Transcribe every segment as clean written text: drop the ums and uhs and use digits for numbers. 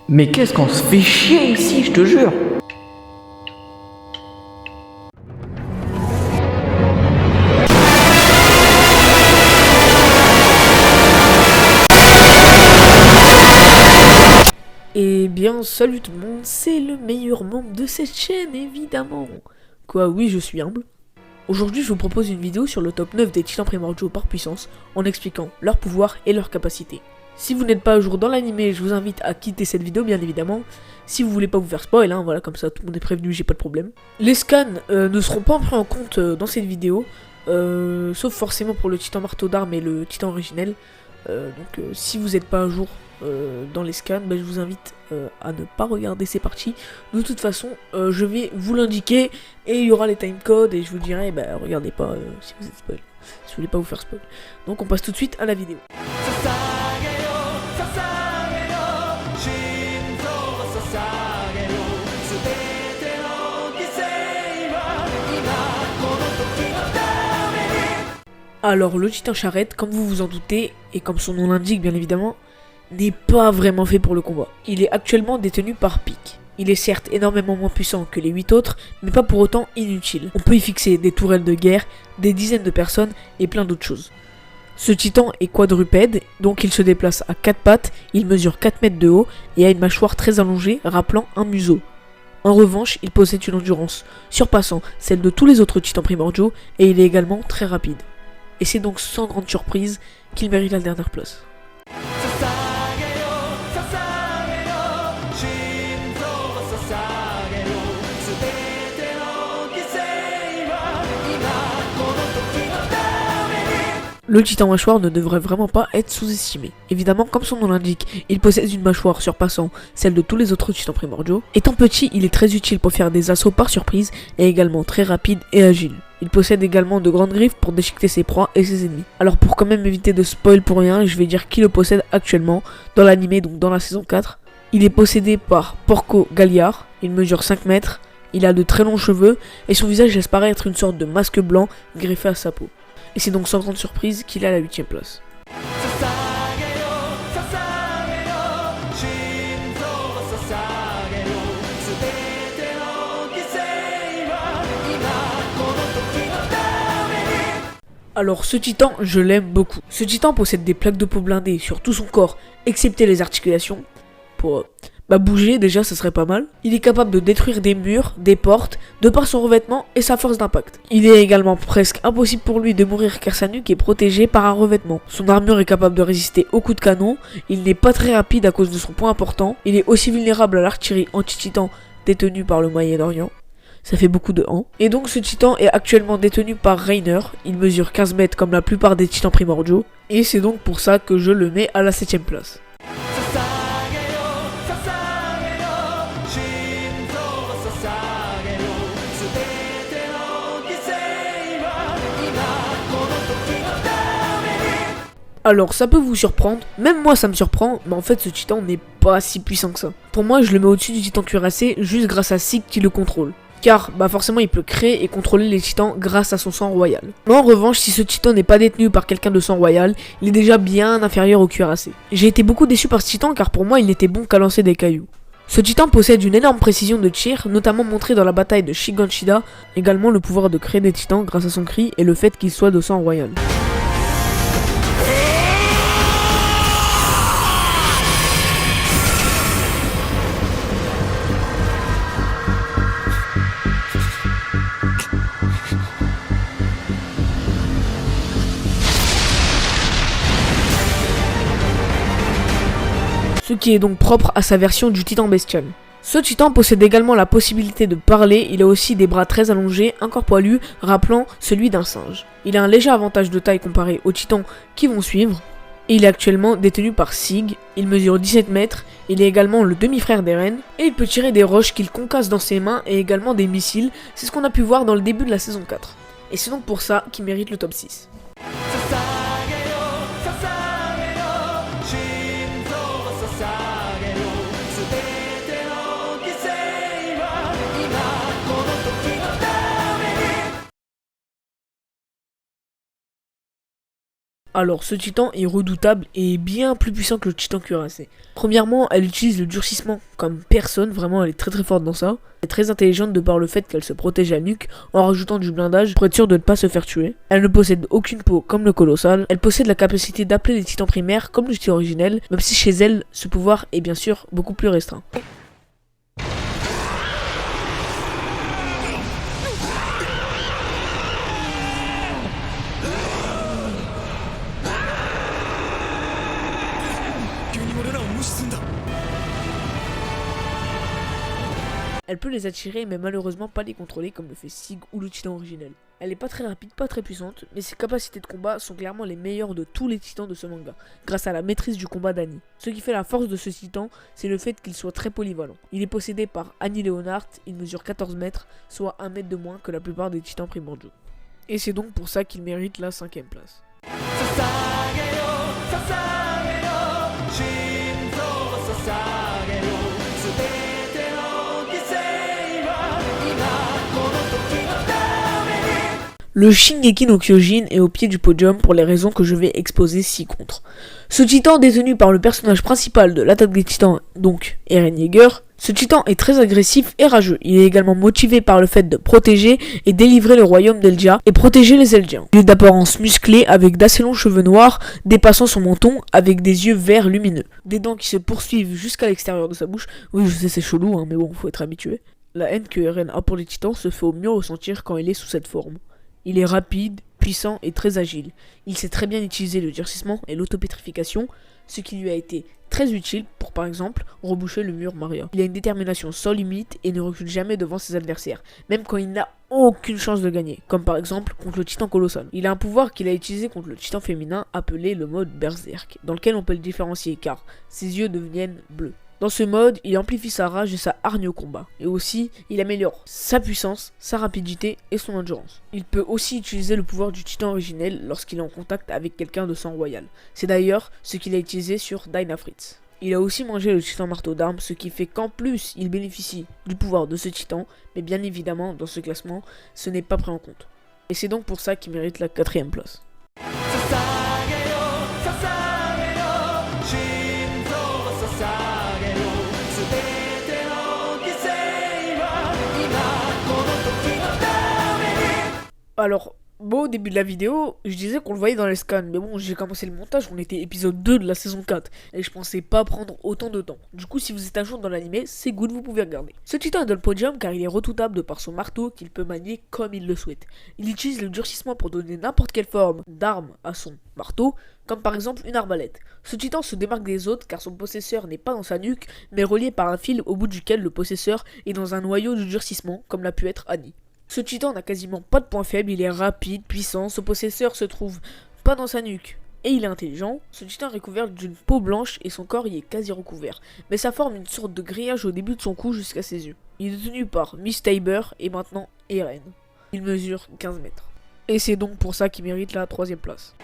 Mais qu'est-ce qu'on se fait chier ici, je te jure! Eh bien, salut tout le monde, c'est le meilleur membre de cette chaîne, évidemment. Quoi, oui, je suis humble. Aujourd'hui, je vous propose une vidéo sur le top 9 des titans primordiaux par puissance, en expliquant leurs pouvoirs et leurs capacités. Si vous n'êtes pas à jour dans l'animé, je vous invite à quitter cette vidéo, bien évidemment. Si vous voulez pas vous faire spoil, hein, voilà, comme ça tout le monde est prévenu, j'ai pas de problème. Les scans ne seront pas pris en compte dans cette vidéo, sauf forcément pour le titan marteau d'armes et le titan originel. Si vous n'êtes pas à jour dans les scans, je vous invite à ne pas regarder ces parties. De toute façon, je vais vous l'indiquer et il y aura les timecodes et je vous dirai, regardez pas si vous êtes spoil, si vous voulez pas vous faire spoil. Donc on passe tout de suite à la vidéo. Alors le titan charrette, comme vous vous en doutez, et comme son nom l'indique bien évidemment, n'est pas vraiment fait pour le combat. Il est actuellement détenu par Pique. Il est certes énormément moins puissant que les 8 autres, mais pas pour autant inutile. On peut y fixer des tourelles de guerre, des dizaines de personnes et plein d'autres choses. Ce titan est quadrupède, donc il se déplace à 4 pattes, il mesure 4 mètres de haut et a une mâchoire très allongée rappelant un museau. En revanche, il possède une endurance surpassant celle de tous les autres titans primordiaux et il est également très rapide. Et c'est donc sans grande surprise qu'il mérite la dernière place. Le titan mâchoire ne devrait vraiment pas être sous-estimé. Évidemment, comme son nom l'indique, il possède une mâchoire surpassant celle de tous les autres titans primordiaux. Étant petit, il est très utile pour faire des assauts par surprise et également très rapide et agile. Il possède également de grandes griffes pour déchiqueter ses proies et ses ennemis. Alors pour quand même éviter de spoil pour rien, je vais dire qui le possède actuellement dans l'animé, donc dans la saison 4. Il est possédé par Porco Galliard, il mesure 5 mètres, il a de très longs cheveux et son visage laisse paraître une sorte de masque blanc greffé à sa peau. Et c'est donc sans grande surprise qu'il a la 8ème place. Alors ce titan, je l'aime beaucoup. Ce titan possède des plaques de peau blindées sur tout son corps, excepté les articulations. Pour bouger déjà, ça serait pas mal. Il est capable de détruire des murs, des portes, de par son revêtement et sa force d'impact. Il est également presque impossible pour lui de mourir car sa nuque est protégée par un revêtement. Son armure est capable de résister aux coups de canon. Il n'est pas très rapide à cause de son point important. Il est aussi vulnérable à l'artillerie anti-titan détenue par le Moyen-Orient. Ça fait beaucoup de ans. Et donc ce titan est actuellement détenu par Reiner. Il mesure 15 mètres comme la plupart des titans primordiaux. Et c'est donc pour ça que je le mets à la 7ème place. Alors ça peut vous surprendre, même moi ça me surprend, mais en fait ce titan n'est pas si puissant que ça. Pour moi je le mets au-dessus du titan cuirassé juste grâce à Sig qui le contrôle. Car forcément il peut créer et contrôler les titans grâce à son sang royal. Mais en revanche, si ce titan n'est pas détenu par quelqu'un de sang royal, il est déjà bien inférieur au cuirassé. J'ai été beaucoup déçu par ce titan car pour moi il n'était bon qu'à lancer des cailloux. Ce titan possède une énorme précision de tir, notamment montrée dans la bataille de Shiganshida, également le pouvoir de créer des titans grâce à son cri et le fait qu'il soit de sang royal. Ce qui est donc propre à sa version du titan bestial. Ce titan possède également la possibilité de parler, il a aussi des bras très allongés, un corps poilu, rappelant celui d'un singe. Il a un léger avantage de taille comparé aux titans qui vont suivre, et il est actuellement détenu par Sig, il mesure 17 mètres, il est également le demi-frère d'Eren, et il peut tirer des roches qu'il concasse dans ses mains et également des missiles, c'est ce qu'on a pu voir dans le début de la saison 4. Et c'est donc pour ça qu'il mérite le top 6. Alors, ce titan est redoutable et bien plus puissant que le titan cuirassé. Premièrement, elle utilise le durcissement comme personne, vraiment elle est très forte dans ça. Elle est très intelligente de par le fait qu'elle se protège à la nuque en rajoutant du blindage pour être sûre de ne pas se faire tuer. Elle ne possède aucune peau comme le colossal. Elle possède la capacité d'appeler les titans primaires comme le titan originel, même si chez elle, ce pouvoir est bien sûr beaucoup plus restreint. Elle peut les attirer mais malheureusement pas les contrôler comme le fait Sig ou le titan originel. Elle est pas très rapide, pas très puissante, mais ses capacités de combat sont clairement les meilleures de tous les titans de ce manga, grâce à la maîtrise du combat d'Annie. Ce qui fait la force de ce titan, c'est le fait qu'il soit très polyvalent. Il est possédé par Annie Leonhardt, il mesure 14 mètres, soit 1 mètre de moins que la plupart des titans primordiaux. Et c'est donc pour ça qu'il mérite la 5ème place. Le Shingeki no Kyojin est au pied du podium pour les raisons que je vais exposer ci-contre. Ce titan détenu par le personnage principal de l'attaque des titans, donc Eren Yeager, ce titan est très agressif et rageux. Il est également motivé par le fait de protéger et délivrer le royaume d'Eldia et protéger les Eldiens. Il est d'apparence musclée avec d'assez longs cheveux noirs dépassant son menton avec des yeux verts lumineux. Des dents qui se poursuivent jusqu'à l'extérieur de sa bouche. Oui, je sais c'est chelou, mais bon, faut être habitué. La haine que Eren a pour les titans se fait au mieux ressentir quand il est sous cette forme. Il est rapide, puissant et très agile. Il sait très bien utiliser le durcissement et l'autopétrification, ce qui lui a été très utile pour par exemple reboucher le mur Maria. Il a une détermination sans limite et ne recule jamais devant ses adversaires, même quand il n'a aucune chance de gagner, comme par exemple contre le titan colossal. Il a un pouvoir qu'il a utilisé contre le titan féminin appelé le mode berserk, dans lequel on peut le différencier car ses yeux deviennent bleus. Dans ce mode, il amplifie sa rage et sa hargne au combat. Et aussi, il améliore sa puissance, sa rapidité et son endurance. Il peut aussi utiliser le pouvoir du titan originel lorsqu'il est en contact avec quelqu'un de sang royal. C'est d'ailleurs ce qu'il a utilisé sur Dynafritz. Il a aussi mangé le titan marteau d'armes, ce qui fait qu'en plus, il bénéficie du pouvoir de ce titan. Mais bien évidemment, dans ce classement, ce n'est pas pris en compte. Et c'est donc pour ça qu'il mérite la 4ème place. Alors, bon, au début de la vidéo, je disais qu'on le voyait dans les scans, mais bon, j'ai commencé le montage, on était épisode 2 de la saison 4, et je pensais pas prendre autant de temps. Du coup, si vous êtes à jour dans l'anime, c'est good, vous pouvez regarder. Ce titan est dans le podium car il est redoutable de par son marteau qu'il peut manier comme il le souhaite. Il utilise le durcissement pour donner n'importe quelle forme d'arme à son marteau, comme par exemple une arbalète. Ce titan se démarque des autres car son possesseur n'est pas dans sa nuque, mais relié par un fil au bout duquel le possesseur est dans un noyau de durcissement, comme l'a pu être Annie. Ce titan n'a quasiment pas de point faible, il est rapide, puissant, son possesseur se trouve pas dans sa nuque et il est intelligent. Ce titan est recouvert d'une peau blanche et son corps y est quasi recouvert, mais ça forme une sorte de grillage au début de son cou jusqu'à ses yeux. Il est tenu par Miss Tabor et maintenant Eren. Il mesure 15 mètres. Et c'est donc pour ça qu'il mérite la 3ème place.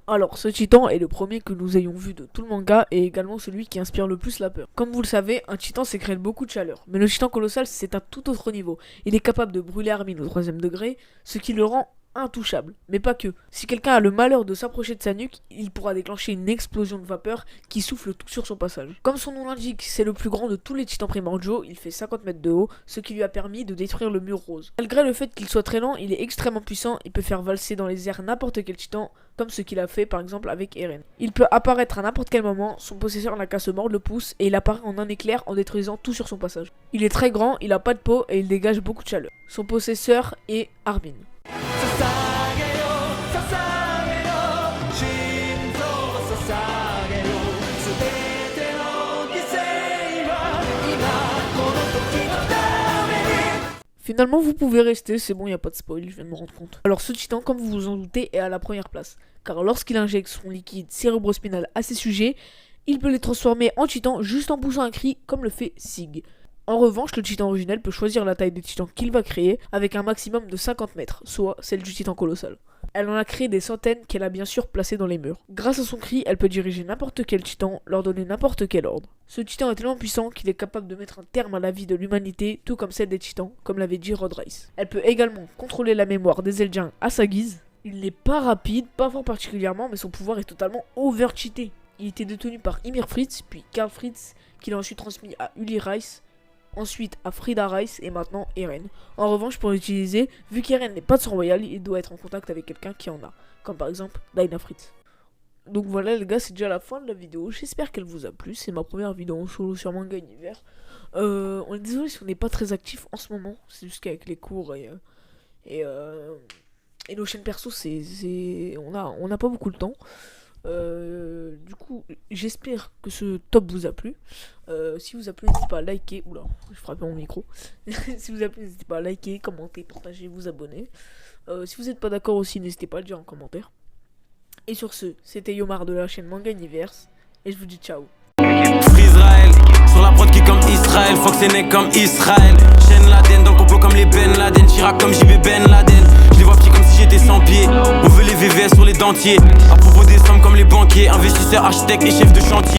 Alors, ce titan est le premier que nous ayons vu de tout le manga et également celui qui inspire le plus la peur. Comme vous le savez, un titan sécrète beaucoup de chaleur, mais le titan colossal c'est un tout autre niveau. Il est capable de brûler Armin au 3ème degré, ce qui le rend intouchable, mais pas que. Si quelqu'un a le malheur de s'approcher de sa nuque, il pourra déclencher une explosion de vapeur qui souffle tout sur son passage. Comme son nom l'indique, c'est le plus grand de tous les titans primordiaux, il fait 50 mètres de haut, ce qui lui a permis de détruire le mur rose. Malgré le fait qu'il soit très lent, il est extrêmement puissant, il peut faire valser dans les airs n'importe quel titan, comme ce qu'il a fait par exemple avec Eren. Il peut apparaître à n'importe quel moment, son possesseur n'a qu'à se mordre le pouce et il apparaît en un éclair en détruisant tout sur son passage. Il est très grand, il a pas de peau et il dégage beaucoup de chaleur. Son possesseur est Armin. Finalement, vous pouvez rester, c'est bon, y a pas de spoil, je viens de me rendre compte. Alors, ce titan, comme vous vous en doutez, est à la première place. Car lorsqu'il injecte son liquide cérébrospinal à ses sujets, il peut les transformer en titan juste en poussant un cri, comme le fait Sig. En revanche, le titan originel peut choisir la taille des titans qu'il va créer, avec un maximum de 50 mètres, soit celle du titan colossal. Elle en a créé des centaines qu'elle a bien sûr placées dans les murs. Grâce à son cri, elle peut diriger n'importe quel titan, leur donner n'importe quel ordre. Ce titan est tellement puissant qu'il est capable de mettre un terme à la vie de l'humanité, tout comme celle des titans, comme l'avait dit Rod Reiss. Elle peut également contrôler la mémoire des Eldiens à sa guise. Il n'est pas rapide, pas fort particulièrement, mais son pouvoir est totalement over-cheaté. Il était détenu par Ymir Fritz, puis Karl Fritz, qui l'a ensuite transmis à Uli Reiss, ensuite à Frida Reiss et maintenant Eren. En revanche, pour l'utiliser, vu qu'Eren n'est pas de sang royal, il doit être en contact avec quelqu'un qui en a, comme par exemple Dinah Fritz. Donc voilà les gars, c'est déjà la fin de la vidéo, j'espère qu'elle vous a plu, c'est ma première vidéo en solo sur Manga Univers. On est désolé si on n'est pas très actif en ce moment, c'est juste qu'avec les cours et nos chaînes perso, on n'a pas beaucoup de temps. Du coup, j'espère que ce top vous a plu. Si vous a plu, n'hésitez pas à liker. Oula, je frappe mon micro. Si vous a plu, n'hésitez pas à liker, commenter, partager, vous abonner. Si vous n'êtes pas d'accord aussi, n'hésitez pas à le dire en commentaire. Et sur ce, c'était Yomar de la chaîne Manga Univers. Et je vous dis ciao. Israël, sur la prod qui comme Israël, Fox est né comme Israël. Chaîne Laden dans le complot comme les Ben Laden, Chirac comme JB Ben Laden. Je les vois petits comme si j'étais sans pied. On veut les VVS sur les dentiers. À propos des sommes comme les banquiers, investisseurs, architectes et chefs de chantier.